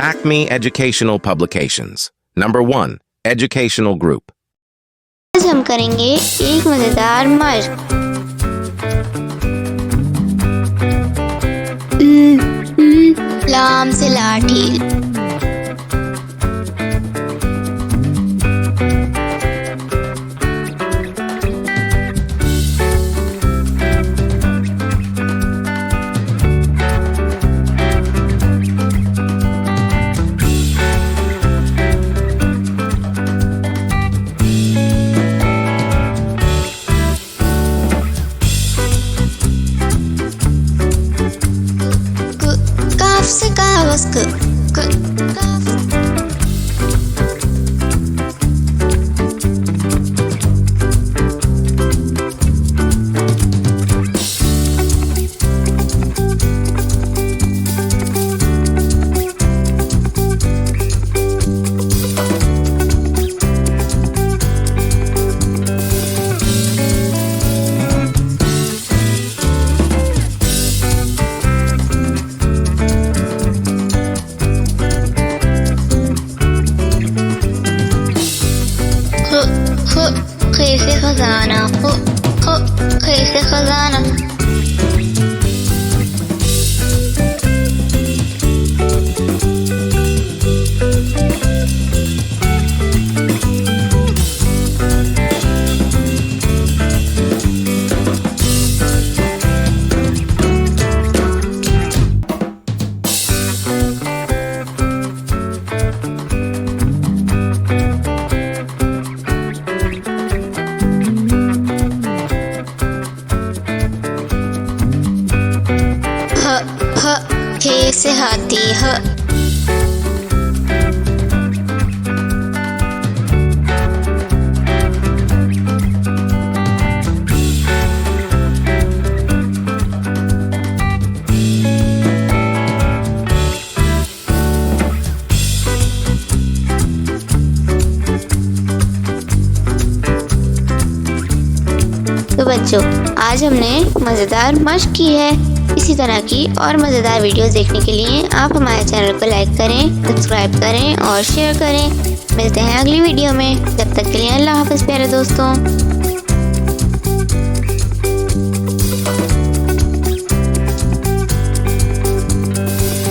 Acme Educational Publications. Number 1. Educational Group. आज हम करेंगे एक मजेदार मशक। लाम से लाठी। काफ से कागज काफ। खे से खजाना। खे से खजाना। खे से हाथी। तो बच्चों, आज हमने मज़ेदार मशक की है। इसी तरह की और मज़ेदार वीडियोस देखने के लिए आप हमारे चैनल को लाइक करें, सब्सक्राइब करें और शेयर करें। मिलते हैं अगली वीडियो में। जब तक के लिए अल्लाह हाफ़िज़ प्यारे दोस्तों।